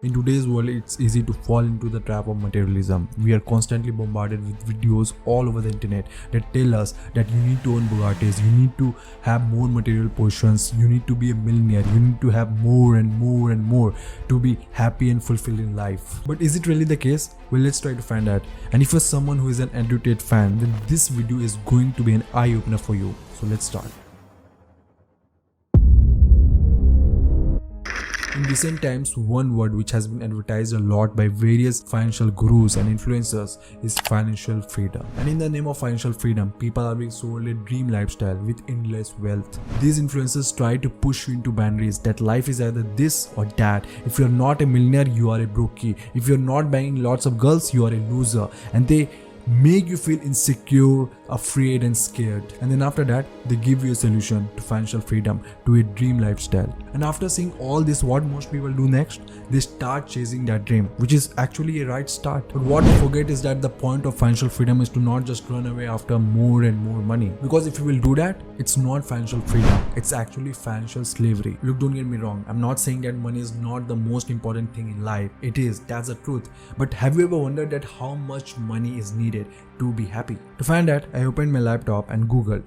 In today's world, it's easy to fall into the trap of materialism. We are constantly bombarded with videos all over the internet that tell us that you need to own Bugattis, you need to have more material possessions, you need to be a millionaire, you need to have more and more and more to be happy and fulfilled in life. But is it really the case? Well, let's try to find out. And if you're someone who is an Edutate fan, then this video is going to be an eye-opener for you. So let's start. In recent times, one word which has been advertised a lot by various financial gurus and influencers is financial freedom. And in the name of financial freedom, people are being sold a dream lifestyle with endless wealth. These influencers try to push you into boundaries that life is either this or that. If you're not a millionaire, you are a brokey. If you're not banging lots of girls, you are a loser. And they make you feel insecure, afraid and scared. And then after that, they give you a solution to financial freedom, to a dream lifestyle. And after seeing all this, what most people do next? They start chasing that dream, which is actually a right start. But what they forget is that the point of financial freedom is to not just run away after more and more money. Because if you will do that, it's not financial freedom, it's actually financial slavery. Look, don't get me wrong, I'm not saying that money is not the most important thing in life. It is, that's the truth. But have you ever wondered that how much money is needed to be happy? To find that, I opened my laptop and googled.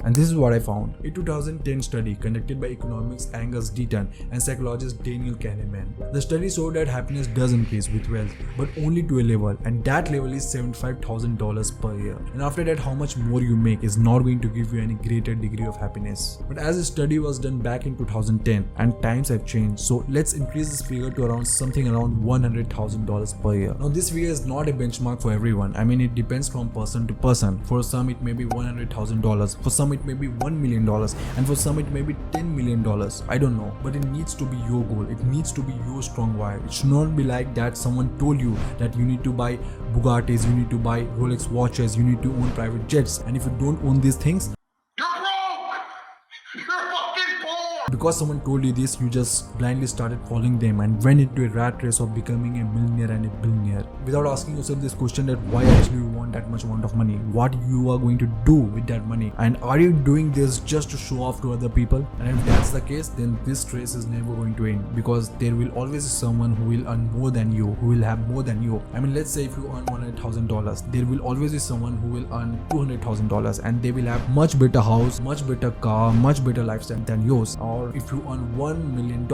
And this is what I found. A 2010 study conducted by economics Angus Deaton and psychologist Daniel Kahneman. The study showed that happiness does increase with wealth, but only to a level, and that level is $75,000 per year. And after that, how much more you make is not going to give you any greater degree of happiness. But as the study was done back in 2010 and times have changed, so let's increase this figure to around $100,000 per year. Now this figure is not a benchmark for everyone. I mean, it depends from person to person. For some it may be $100,000, for some it may be $1 million, and for some it may be $10 million. I don't know, but it needs to be your goal. It needs to be your strong why. It should not be like that someone told you that you need to buy Bugattis, you need to buy Rolex watches, you need to own private jets, and if you don't own these things, because someone told you this, you just blindly started following them and went into a rat race of becoming a millionaire and a billionaire without asking yourself this question that why actually you want that much amount of money, what you are going to do with that money, and are you doing this just to show off to other people? And if that's the case, then this race is never going to end, because there will always be someone who will earn more than you, who will have more than you. I mean, let's say if you earn $100,000, there will always be someone who will earn $200,000 and they will have much better house, much better car, much better lifestyle than yours. Or if you earn $1 million,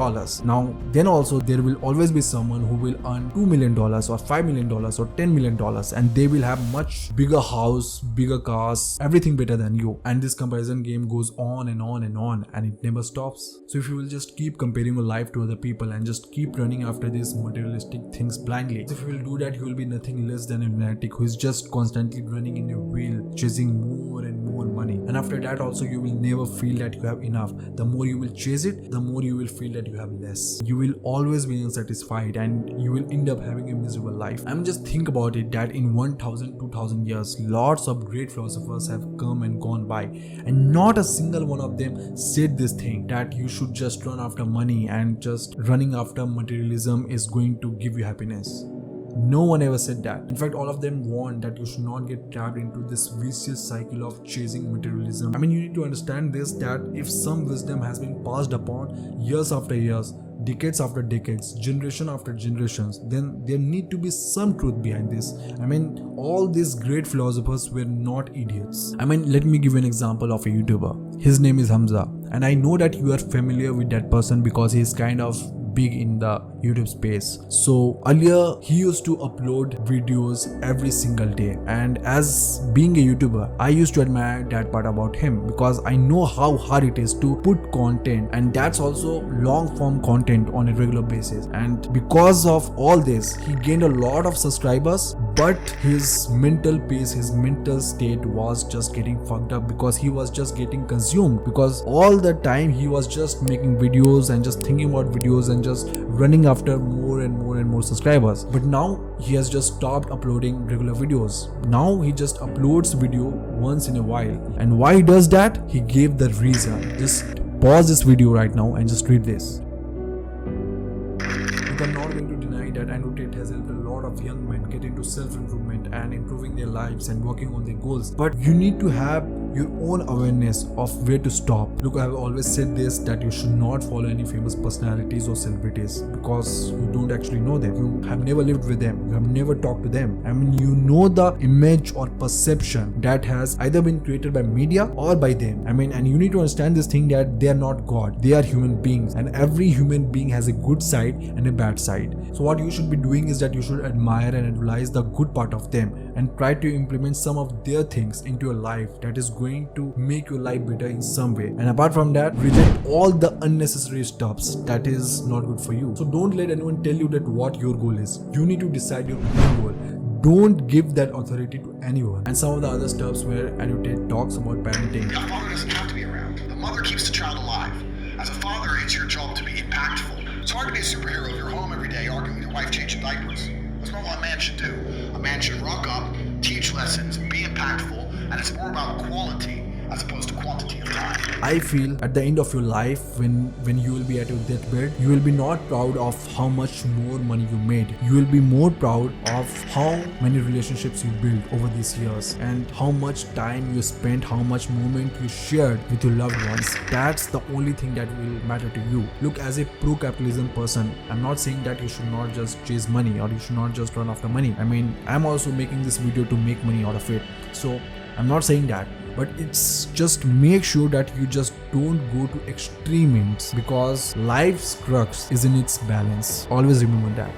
now then also there will always be someone who will earn $2 million or $5 million or $10 million, and they will have much bigger house, bigger cars, everything better than you. And this comparison game goes on and on and on, and it never stops. So if you will just keep comparing your life to other people and just keep running after these materialistic things blindly, if you will do that, you will be nothing less than a lunatic who is just constantly running in a wheel, chasing more and more money. And after that also, you will never feel that you have enough. The more you will chase it, the more you will feel that you have less. You will always be unsatisfied and you will end up having a miserable life. I mean, just think about it, that in 1000, 2000 years, lots of great philosophers have come and gone by, and not a single one of them said this thing that you should just run after money and just running after materialism is going to give you happiness. No one ever said that. In fact, all of them warned that you should not get trapped into this vicious cycle of chasing materialism. I mean, you need to understand this, that if some wisdom has been passed upon years after years, decades after decades, generation after generations, then there need to be some truth behind this. I mean, all these great philosophers were not idiots. I mean, let me give you an example of a YouTuber. His name is Hamza, and I know that you are familiar with that person because he is kind of big in the YouTube space. So earlier he used to upload videos every single day, and as being a YouTuber, I used to admire that part about him because I know how hard it is to put content, and that's also long form content on a regular basis. And because of all this, he gained a lot of subscribers, but his mental peace, his mental state was just getting fucked up because he was just getting consumed, because all the time he was just making videos and just thinking about videos and just running after more and more and more subscribers. But now he has just stopped uploading regular videos. Now he just uploads video once in a while. And why he does that? He gave the reason. Just pause this video right now and just read this. I'm not going to deny that Edutate has helped a lot of young men get into self-improvement and improving their lives and working on their goals. But you need to have your own awareness of where to stop. Look, I have always said this, that you should not follow any famous personalities or celebrities because you don't actually know them. You have never lived with them. You have never talked to them. I mean, you know the image or perception that has either been created by media or by them. I mean, and you need to understand this thing that they are not God. They are human beings, and every human being has a good side and a bad side. So what you should be doing is that you should admire and idolize the good part of them and try to implement some of their things into your life that is going to make your life better in some way. And apart from that, reject all the unnecessary stuffs that is not good for you. So don't let anyone tell you that what your goal is. You need to decide your own goal. Don't give that authority to anyone. And some of the other stuffs where Annotate talks about parenting. A father doesn't have to be around. The mother keeps the child alive. As a father, it's your job to be impactful. It's hard to be a superhero if you're home every day arguing with your wife changing diapers. That's not what a man should do. A man should rock up, teach lessons, be impactful, and it's more about quality as opposed to quantity of time. I feel at the end of your life, when you will be at your deathbed, you will be not proud of how much more money you made. You will be more proud of how many relationships you built over these years and how much time you spent, how much moment you shared with your loved ones. That's the only thing that will matter to you. Look, as a pro-capitalism person, I'm not saying that you should not just chase money or you should not just run after money. I mean, I'm also making this video to make money out of it. So I'm not saying that. But it's just make sure that you just don't go to extreme ends, because life's crux is in its balance. Always remember that.